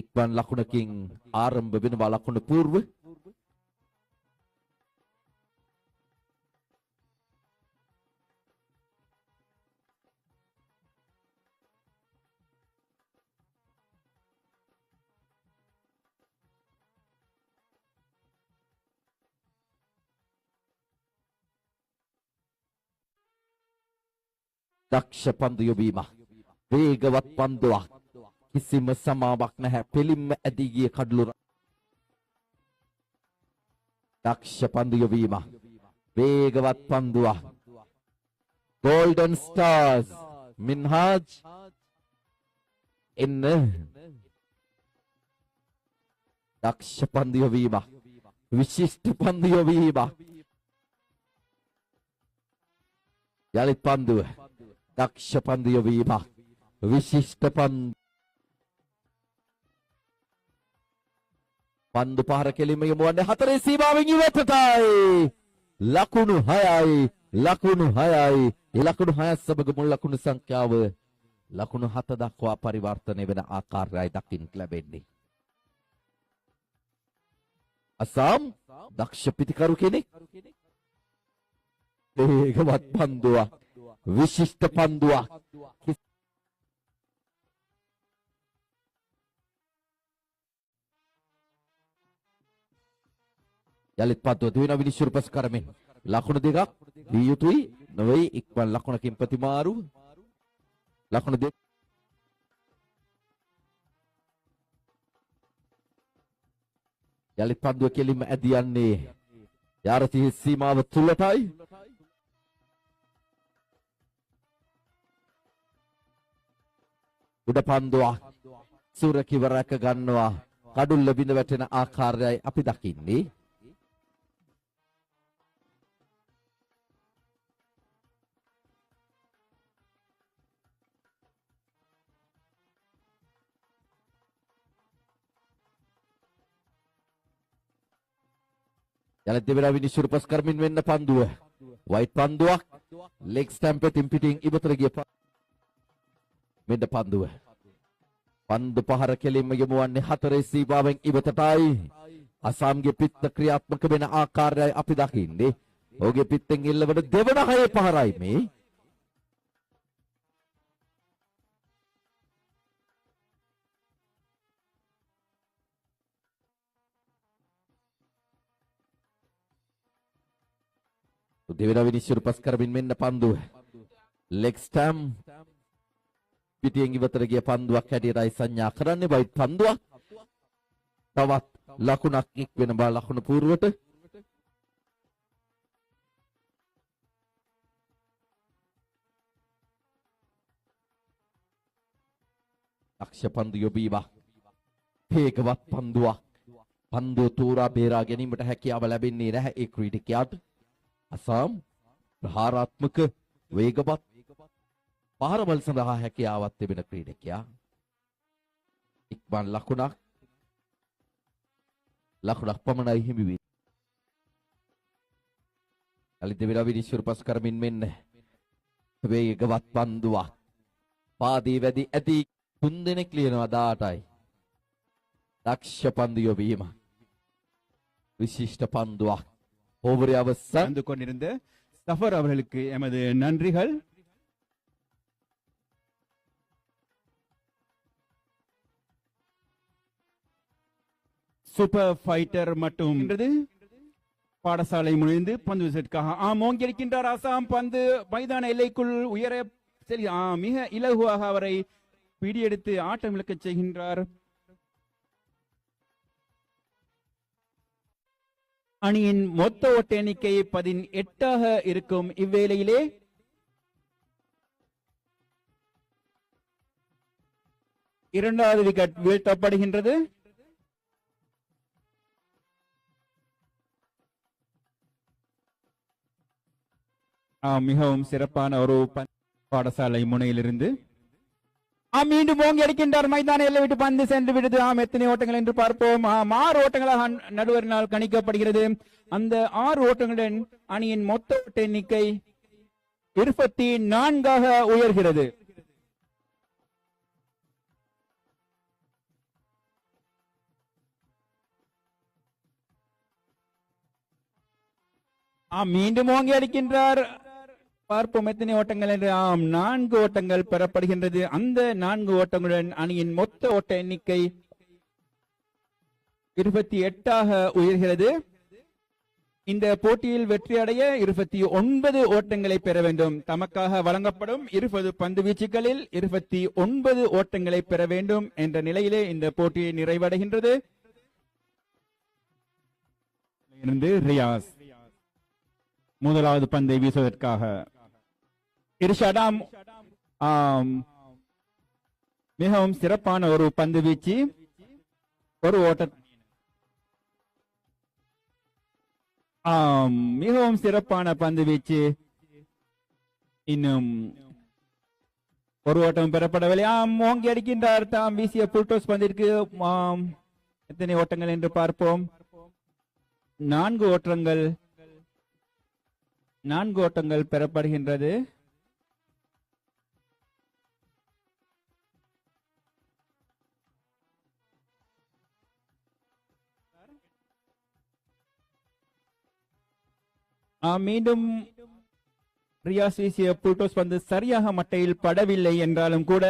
ඉක්මන් ලකුණකින් ආරම්භ වෙනවා ලකුණ పూర్ව. දක්ෂ පන්දු යොබීම. වේගවත් පන්දුවක්. කිසිම සමාවක් නැහැ. පෙලින්ම ඇදී ගිය කඩලු. දක්ෂ පන්දු යොබීම. වේගවත් පන්දුවක්. Golden Stars මින්හාජ් එන්න. දක්ෂ පන්දු යොබීම. විශිෂ්ට පන්දු යොබීම. යලිත් පන්දුව. දක්ෂ පන්දු යොබීම. විශිෂ්ට පන්දු පහර කෙලින්ම යොමුවන්නේ හතරේ සීමාවෙන් ඉවතටයි. ලකුණු 6යි. ලකුණු 6යි. ඒ ලකුණු 6 සමග මුල් ලකුණු සංඛ්‍යාව ලකුණු 7 දක්වා පරිවර්තනය වෙන ආකාරයයි දකින්න ලැබෙන්නේ. අසම් දක්ෂ පිටිකරු කෙනෙක්. වේගවත් පන්දුවක්. විශිෂ්ට පන්දුවක්. යලිත් පන්දුව දෙවෙනි විනිශ්චය පස් කරමින් ලකුණු දෙකක් දී යුතුයි නොවේ. ඉක්මන් ලකුණකින් ප්‍රතිමාරු ලකුණු දෙක. යලිත් පන්දුව කෙලින්ම ඇදී යන්නේ යාරති සීමාව තුලටයි. උඩ පන්දුවක් සූරකිව රැක ගන්නවා. කඩුල්ල බිඳ වැටෙන ආකාරයයි අපි දකින්නේ. යලිත් දෙවෙනි විනිශ්චය පස් කරමින් වෙන්න පන්දුව. වයිට් පන්දුවක් ලෙග් ස්ටැම්ප් එකෙන් පිටින් ඉවතට ගිය මෙන්න පන්දුව. පන්දු පහර කෙලින්ම යොමුවන්නේ හතරේ සීමාවෙන් ඉවතටයි. අසම්ගේ පිත්ත ක්‍රියාත්මක වෙන ආකාරයයි අපි දකින්නේ. ඔහුගේ පිත්තෙන් එල්ලවන දෙවන හයේ පහරයි මේ. දෙවෙනි විනිශ්චය පස් කරමින් මෙන්න පන්දුව. ලෙග් ස්ටැම්ප් පිටියෙන් ඉවතට ගිය පන්දුවක් හැටියටයි සංඥා කරන්නේ. වයිට් පන්දුවක්. තවත් ලකුණක් එක් වෙන බා ලකුණු పూర్වට. අක්ෂ පන්දු යොබීම. වේගවත් පන්දුවක්. පන්දුව තෝරා බේරා ගැනීමට හැකියාව ලැබෙන්නේ නැහැ ඒ ක්‍රීඩකයාට. අසම් ප්‍රහාරාත්මක වේගවත් පහරවල් සඳහා හැකියාවක් තිබෙන ක්‍රීඩකයා. ඉක්මන් ලකුණක් පමණයි හිමි වී. යලි දෙවෙනි විනිශ්චය පස් කරමින් මෙන්න වේගවත් පන්දුවක්. පාදී වැඩි ඇති 3 දෙනෙක් ලියනවා 18යි. දක්ෂ පන්දු යොබීම. விசிஷ்ட பந்துவா ஒவ்வொரு அவசரம் வந்து கொண்டிருந்த சஃபர் அவர்களுக்கு எமது நன்றிகள். சூப்பர் ஃபைட்டர் மட்டும் பாடசாலை முனைந்து பந்து வீசற்காக ஓங்கியிருக்கின்றார் அசாம். பந்து மைதான எல்லைக்குள் உயர சரி மிக இலகுவாக அவரை பிடியெடுத்து ஆட்டம் இழக்க செய்கின்றார். அணியின் மொத்த ஓட்ட எண்ணிக்கை 18 இருக்கும். இவ்வேளையிலே இரண்டாவது விக்கெட் வீழ்த்தப்படுகின்றது. மிகவும் சிறப்பான ஒரு பாடசாலை முனையிலிருந்து மீண்டும் ஓங்கி அடிக்கின்றார். மைதான எல்லை விட்டு பந்து சென்று விடுது. எத்தனை ஓட்டங்கள் என்று பார்ப்போம். 6 ஓட்டங்களாக நடுவரினால் கணிக்கப்படுகிறது. அந்த 6 ஓட்டங்களுடன் அணியின் மொத்த ஓட்ட எண்ணிக்கை 24 உயர்கிறது. மீண்டும் ஓங்கி அடிக்கின்றார். பார்ப்போம் எத்தனை ஓட்டங்கள் என்று. 4 ஓட்டங்கள் பெறப்படுகின்றது. அந்த 4 ஓட்டங்களுடன் அணியின் மொத்த ஓட்ட எண்ணிக்கை 28 உயர்கிறது. இந்த போட்டியில் வெற்றி அடைய 29 ஓட்டங்களை பெற வேண்டும். தமக்காக வழங்கப்படும் 20 பந்து வீச்சுகளில் 29 ஓட்டங்களை பெற வேண்டும் என்ற நிலையிலே இந்த போட்டி நிறைவடைகின்றது. ரியாஸ் முதலாவது பந்தை வீசுவதற்காக இர்ஷாடாம் மிகவும் சிறப்பான ஒரு பந்து வீச்சு. ஒரு ஓட்ட மிகவும் சிறப்பான பந்து வீச்சு. இன்னும் ஒரு ஓட்டம் பெறப்படவில்லை. ஓங்கி அடிக்கின்றார். தாம் வீசிய புல்டோஸ் பந்திற்கு எத்தனை ஓட்டங்கள் என்று பார்ப்போம். 4 ஓட்டங்கள் பெறப்படுகின்றது. மீண்டும் ரியாஸ் வீசிய புல்டோஸ் பந்து சரியாக மட்டையில் படவில்லை என்றாலும் கூட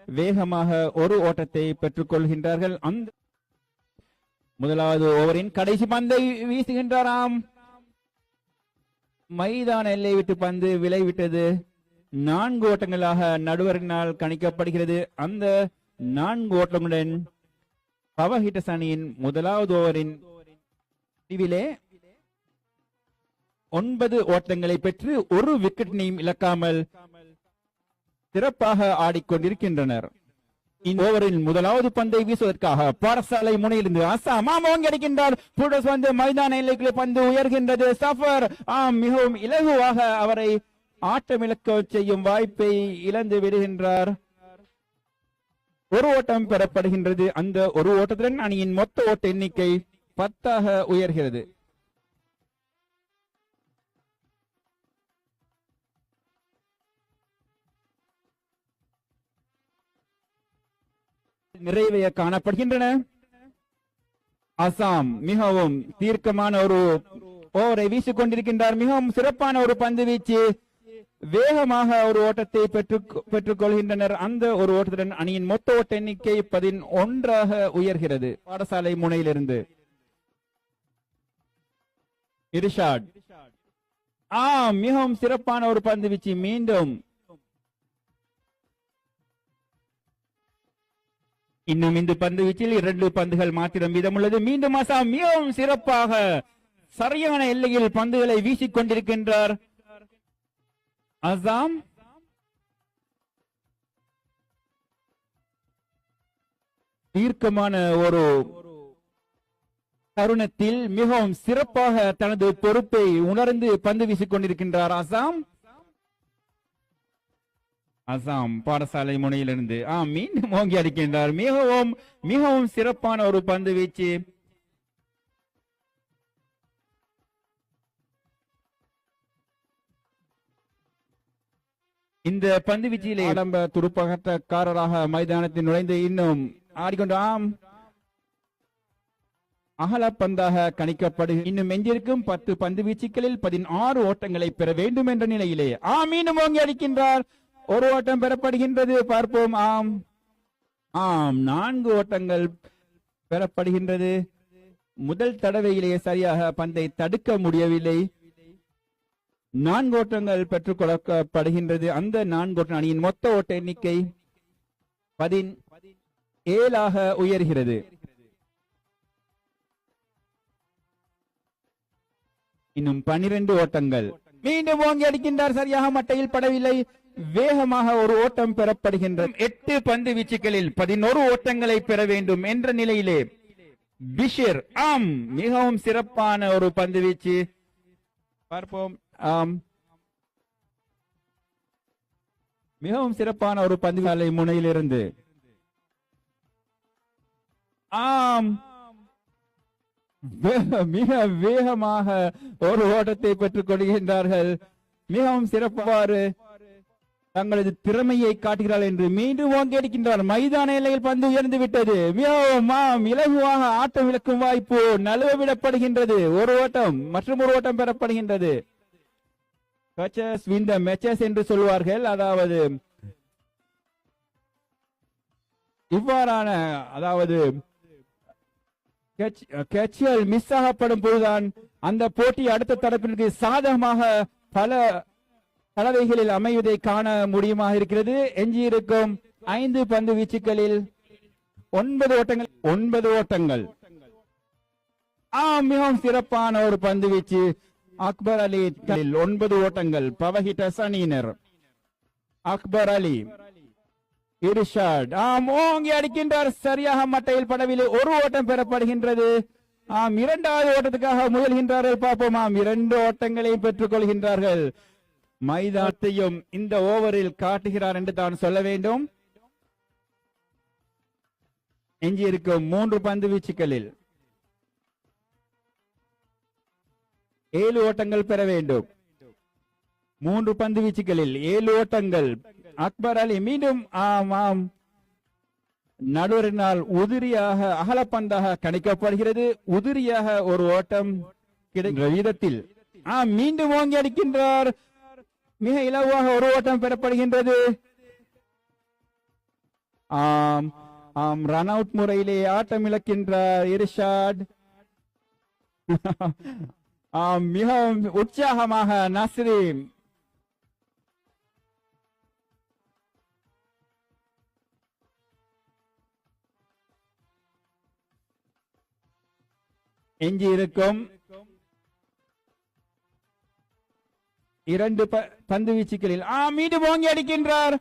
வேகமாக ஒரு ஓட்டத்தை பெற்றுக் கொள்கின்றார்கள். அந்த முதலாவது ஓவரின் கடைசி பந்தை வீசுகின்றாராம். மைதான எல்லை விட்டு பந்து விளைவிட்டது. 4 ஓட்டங்களாக நடுவரினால் கணிக்கப்படுகிறது. அந்த 4 ஓட்டங்களுடன் பவர் ஹிட்டர்ஸ் அணியின் முதலாவது ஓவரின் முடிவிலே 9 ஓட்டங்களை பெற்று ஒரு விக்கெட்டினையும் இழக்காமல் சிறப்பாக ஆடிக்கொண்டிருக்கின்றனர். இந்த ஓவரில் முதலாவது பந்தை வீசுவதற்காக பாடசாலை முனையிலிருந்து அசாம் ஓங்கி அடிக்கின்றார். புல்டோஸ் வந்து மைதான எல்லைக்குள்ளே பந்து உயர்கின்றது. சஃபர் மிகவும் இலகுவாக அவரை ஆட்டமிழக்க செய்யும் வாய்ப்பை இழந்து விடுகின்றார். ஒரு ஓட்டம் பெறப்படுகின்றது. அந்த ஒரு ஓட்டத்துடன் அணியின் மொத்த ஓட்ட எண்ணிக்கை 10 உயர்கிறது. நிறைவே காணப்படுகின்றன. அசாம் மிகவும் தீர்க்கமான ஒரு ஓவரை வீசிக் கொண்டிருக்கின்றார். மிகவும் சிறப்பான ஒரு பந்து வீச்சு. வேகமாக ஒரு ஓட்டத்தை பெற்றுக் கொள்கின்றனர். அந்த ஒரு ஓட்டத்துடன் அணியின் மொத்த ஓட்ட எண்ணிக்கை 11 உயர்கிறது. பாடசாலை முனையிலிருந்து இர்ஷாட் மிகவும் சிறப்பான ஒரு பந்து வீச்சு. மீண்டும் இன்னும் இந்த பந்து வீச்சில் 2 பந்துகள் மாத்திரம் மீதமுள்ளது. மீண்டும் அசாம் மிகவும் சிறப்பாக சரியான எல்லையில் பந்துகளை வீசிக் கொண்டிருக்கின்றார். அசாம் தீர்க்கமான ஒரு தருணத்தில் மிகவும் சிறப்பாக தனது பொறுப்பை உணர்ந்து பந்து வீசிக் கொண்டிருக்கின்றார் அசாம் பாடசாலை முனையிலிருந்து மீண்டும் ஓங்கி அடிக்கின்றார். மிகவும் சிறப்பான ஒரு பந்து வீச்சு. இந்த பந்து வீச்சிலே ஆடம்ப துடுப்பாட்டக்காரராக மைதானத்தில் நுழைந்து இன்னும் ஆடிக்கொண்டு அகல பந்தாக கணிக்கப்படு. இன்னும் எஞ்சிருக்கும் 10 பந்து வீச்சுகளில் 16 ஓட்டங்களை பெற வேண்டும் என்ற நிலையிலே மீண்டும் ஓங்கி அடிக்கின்றார். ஒரு ஓட்டம் பெறப்படுகின்றது. பார்ப்போம். 4 ஓட்டங்கள் பெறப்படுகின்றது. முதல் தடவையிலேயே சரியாக பந்தை தடுக்க முடியவில்லை. 4 ஓட்டங்கள் பெற்றுக் கொள்ளப்படுகின்றது. அந்த 4 ஓட்ட அணியின் மொத்த ஓட்ட எண்ணிக்கை 17 உயர்கிறது. இன்னும் 12 ஓட்டங்கள். மீண்டும் ஓங்கி அடிக்கின்றார். சரியாக மட்டையில் படவில்லை. வேகமாக ஒரு ஓட்டம் பெறப்படுகின்றது. 8 பந்து வீச்சுகளில் 11 ஓட்டங்களை பெற வேண்டும் என்ற நிலையிலே பிஷிர் மிகவும் சிறப்பான ஒரு பந்து வீச்சு. பார்ப்போம். மிகவும் சிறப்பான ஒரு பந்து சாலை முனையிலிருந்து மிக வேகமாக ஒரு ஓட்டத்தை பெற்றுக் கொள்கின்றார்கள். மிகவும் சிறப்பாறு தங்களது திறமையை காட்டுகிறார்கள் என்று மீண்டும் ஓங்கி அடிக்கின்றார். மைதான எல்லையில் பந்து உயர்ந்து விட்டது. மிகவும் இலகுவாக ஆட்டம் இழக்கும் வாய்ப்பு நழுவ விடப்படுகின்றது. ஒரு ஓட்டம் மற்றும் ஒரு ஓட்டம் பெறப்படுகின்றது. Catches win the matches என்று சொல்வார்கள். அதாவது இவ்வாறான கேட்சுகள் மிஸ் ஆகப்படும் போதுதான் அந்த போட்டி அடுத்த தரப்பிற்கு சாதகமாக பல தடவைகளில் அமைவதை காண முடியுமாக இருக்கிறது. எஞ்சியிருக்கும் 5 பந்து வீச்சுகளில் 9 ஓட்டங்கள். மிகவும் சிறப்பான ஒரு பந்து வீச்சு அக்பர் அலி 9 ஓட்டங்கள். பவர் ஹிட்டர்ஸ் அணியினர் அக்பர் அலி இர்ஷாட் ஓங்கி அடிக்கின்றார். சரியாக மட்டையில் படவில்லை. ஒரு ஓட்டம் பெறப்படுகின்றது. இரண்டாவது ஓட்டத்துக்காக முயல்கின்றார்கள். பார்ப்போம். 2 ஓட்டங்களை பெற்றுக் கொள்கின்றார்கள். மைதானத்தையும் இந்த ஓவரில் காட்டுகிறார் என்று தான் சொல்ல வேண்டும். எஞ்சியிருக்கும் 3 பந்து வீச்சுகளில் 7 ஓட்டங்கள் பெற வேண்டும். 3 பந்து வீச்சுகளில் 7 ஓட்டங்கள். அக்பர் அலி மீண்டும் நடுவரினால் உதிரியாக அகலப்பந்தாக கணிக்கப்படுகிறது. உதிரியாக ஒரு ஓட்டம் கிடைக்கிற விதத்தில் மீண்டும் ஓங்கி அடிக்கின்றார். மிக இலவாக ஒரு ஓட்டம் பெறப்படுகின்றது. ரன் அவுட் முறையிலே ஆட்டம் இழக்கின்றார் இர்ஷாட். மிகவும் உற்சாகமாக நஸ்ரீம் எஞ்சி இருக்கும் 2 பந்து வீச்சுகளில் மீண்டும் ஓங்கி அடிக்கின்றார்.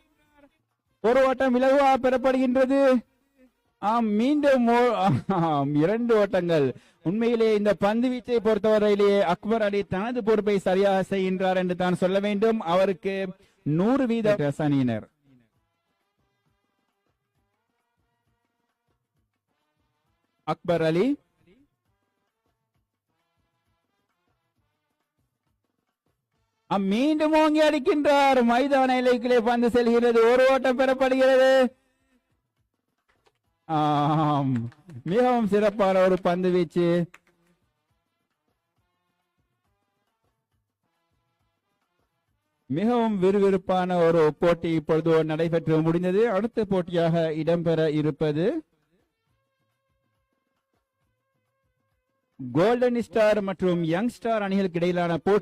ஒரு ஓட்டம் இலகுவாக பெறப்படுகின்றது. மீண்டும் 2 ஓட்டங்கள். உண்மையிலே இந்த பந்து வீச்சை பொறுத்தவரையிலேயே அக்பர் அலி தனது பொறுப்பை சரியாக செய்கின்றார் என்று தான் சொல்ல வேண்டும். அவருக்கு 100% அணியினர். அக்பர் அலி மீண்டும் ஓங்கி அடிக்கின்றார். மைதான எல்லைக்குள்ளே பந்து செல்கிறது. ஒரு ஓட்டம் பெறப்படுகிறது. மிகவும் சிறப்பான ஒரு பந்து வீச்சு. மிகவும் விறுவிறுப்பான ஒரு போட்டி இப்பொழுது நடைபெற்று முடிந்தது. அடுத்த போட்டியாக இடம்பெற இருப்பது கோல்டன் ஸ்டார் மற்றும் யங் ஸ்டார் அணிகளுக்கு இடையிலான போட்டி.